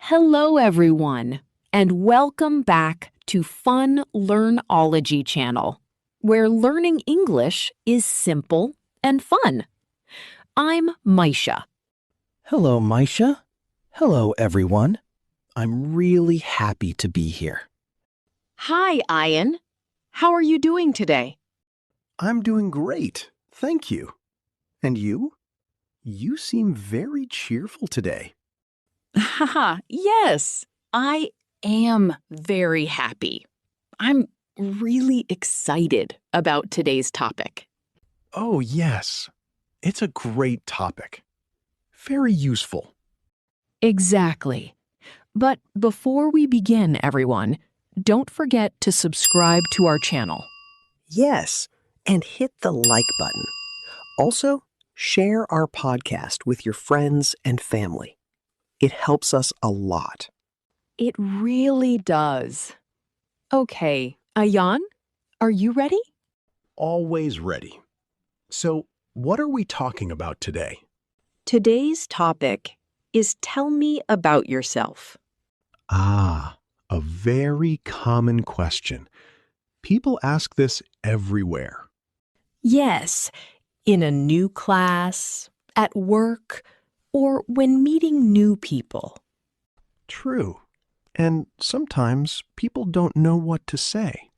Hello, everyone, and welcome back to Fun Learnology channel, where learning English is simple and fun. I'm Maisha. Hello, Maisha. Hello, everyone. I'm really happy to be here. Hi, Ian. How are you doing today? I'm doing great, thank you. And you? You seem very cheerful today. Haha, yes, I am very happy. I'm really excited about today's topic. Oh, yes. It's a great topic. Very useful. Exactly. But before we begin, everyone, don't forget to subscribe to our channel. Yes, and hit the like button. Also, share our podcast with your friends and family. It helps us a lot. It really does. Okay, Ayan, are you ready? Always ready. So, what are we talking about today? Today's topic is Tell Me About Yourself. Ah, a very common question. People ask this everywhere. Yes, in a new class, at work, or when meeting new people. True. And sometimes people don't know what to say.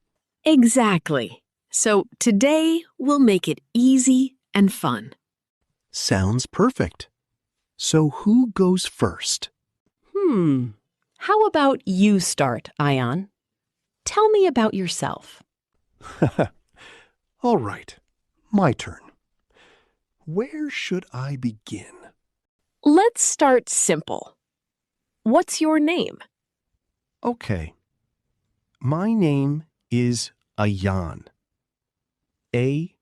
Exactly. So today we'll make it easy and fun. Sounds perfect. So who goes first? How about you start, Ayan? Tell me about yourself. All right, my turn. Where should I begin? Let's start simple. What's your name? Okay. My name is Ayan. A-Y-A-N.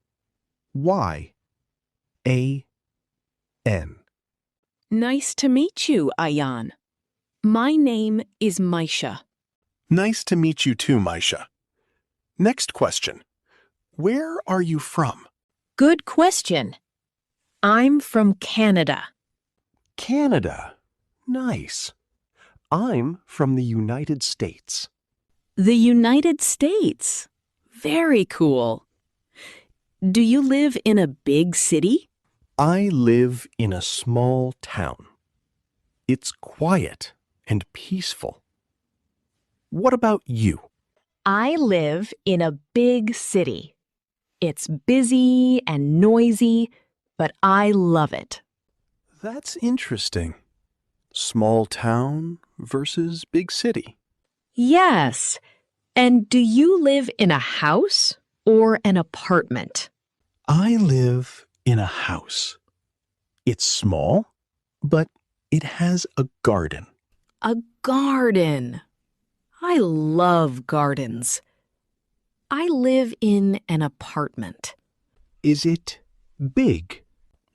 Nice to meet you, Ayan. My name is Maisha. Nice to meet you too, Maisha. Next question. Where are you from? Good question. I'm from Canada. Canada. Nice. I'm from the United States. The United States. Very cool. Do you live in a big city? I live in a small town. It's quiet and peaceful. What about you? I live in a big city. It's busy and noisy, but I love it. That's interesting. Small town versus big city. Yes. And do you live in a house or an apartment? I live in a house. It's small, but it has a garden. A garden. I love gardens. I live in an apartment. Is it big?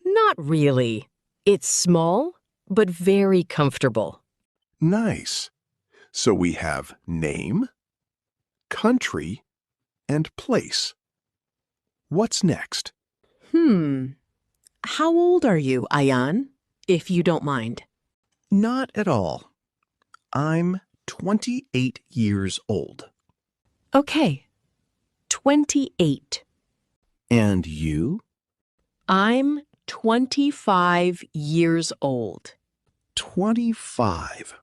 Not really. It's small, but very comfortable. Nice. So we have name, country, and place. What's next? How old are you, Ayan, if you don't mind? Not at all. I'm 28 years old. Okay, 28. And you? I'm 25 years old. 25.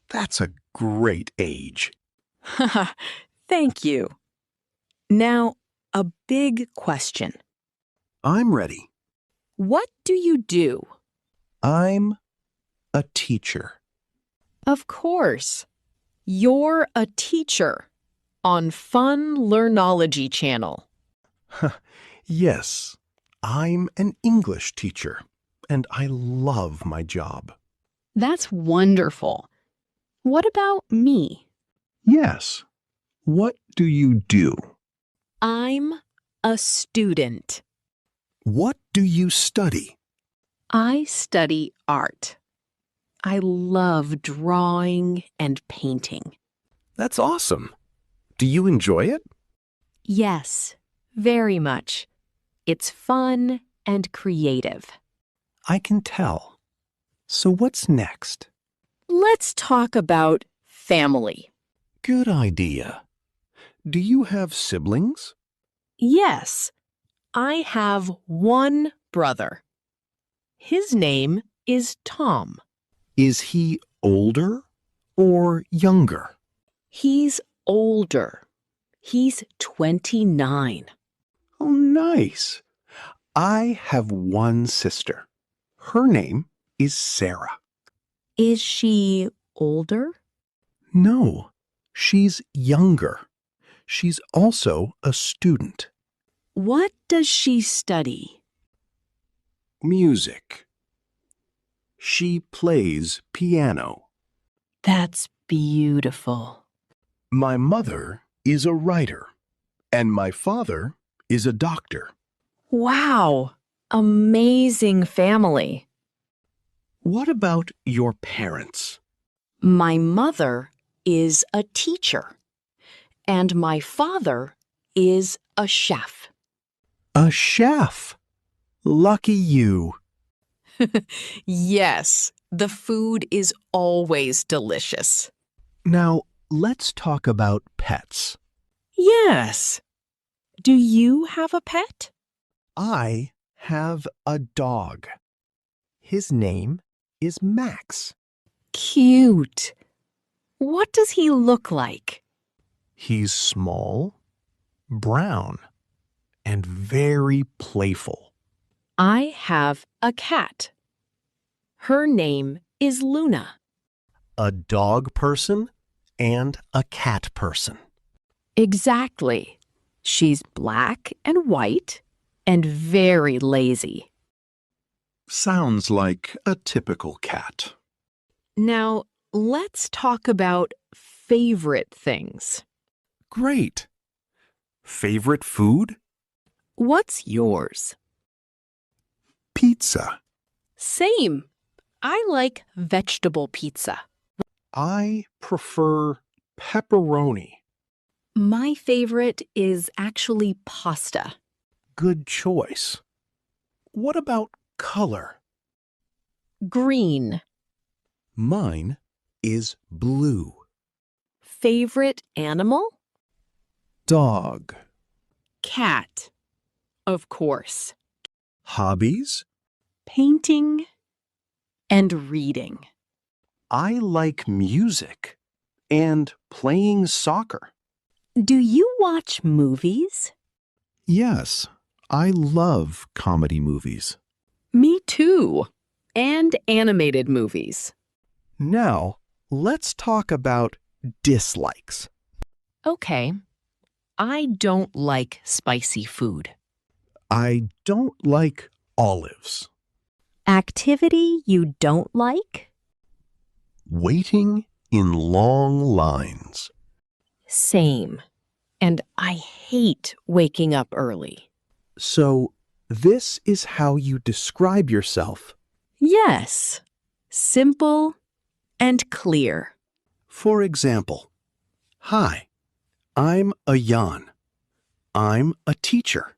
That's a great age. Thank you. Now, a big question. I'm ready. What do you do? I'm a teacher. Of course. You're a teacher on Fun Learnology channel. Yes, I'm an English teacher, and I love my job. That's wonderful. What about me? Yes. What do you do? I'm a student. What do you study? I study art. I love drawing and painting. That's awesome. Do you enjoy it? Yes, very much. It's fun and creative. I can tell. So what's next? let's talk about family. Good idea. Do you have siblings? Yes, I have one brother. His name is Tom. Is he older or younger? He's older. He's 29. Oh, nice. I have one sister. Her name is Sarah. Is she older? No, she's younger. She's also a student. What does she study? Music. She plays piano. That's beautiful. My mother is a writer, and my father is a doctor. Wow, amazing family. What about your parents? My mother is a teacher, and my father is a chef. A chef. Lucky you. Yes, the food is always delicious. Now, let's talk about pets. Yes. Do you have a pet? I have a dog. His name is Max. Cute. What does he look like? He's small, brown, and very playful. I have a cat. Her name is Luna. A dog person and a cat person. Exactly. She's black and white and very lazy. Sounds like a typical cat. Now, let's talk about favorite things. Great. Favorite food? What's yours? Pizza. Same. I like vegetable pizza. I prefer pepperoni. My favorite is actually pasta. Good choice. What about color? Green. Mine is blue. Favorite animal? Dog. Cat. Of course. Hobbies? Painting and reading. I like music and playing soccer. Do you watch movies? Yes, I love comedy movies. Me too. And animated movies. Now, let's talk about dislikes. Okay. I don't like spicy food. I don't like olives. Activity you don't like? Waiting in long lines. Same. And I hate waking up early. So, this is how you describe yourself. Yes. Simple and clear. For example, hi, I'm a Jan. I'm a teacher.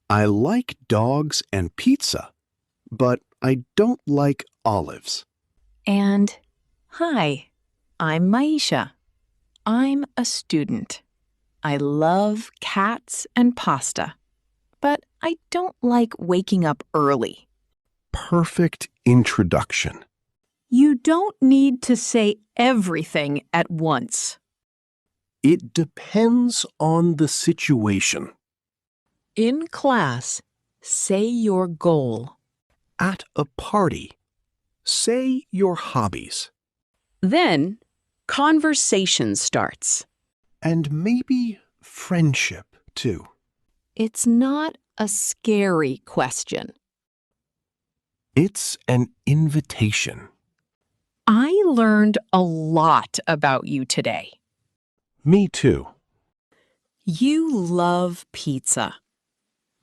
I like dogs and pizza, but I don't like olives. And, hi, I'm Maisha. I'm a student. I love cats and pasta, but I don't like waking up early. Perfect introduction. You don't need to say everything at once. It depends on the situation. In class, say your goal. At a party, say your hobbies. Then, conversation starts. And maybe friendship, too. It's not a scary question. It's an invitation. I learned a lot about you today. Me too. You love pizza,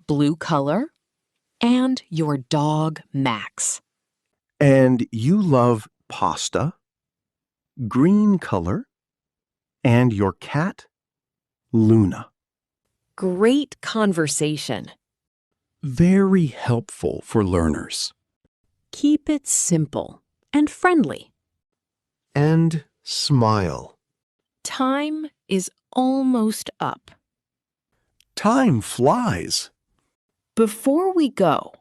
blue color, and your dog, Max. And you love pasta, green color, and your cat, Luna. Great conversation. Very helpful for learners. Keep it simple and friendly. and smile. Time is almost up. Time flies. Before we go,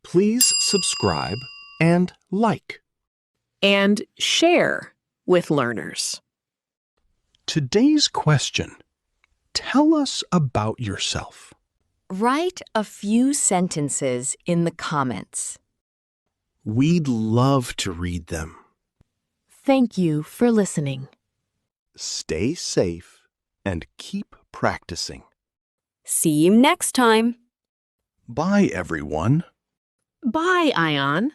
Please subscribe and like. and share with learners. Today's question: tell us about yourself. Write a few sentences in the comments. We'd love to read them. Thank you for listening. Stay safe and keep practicing. See you next time. Bye, everyone. Bye, Ion.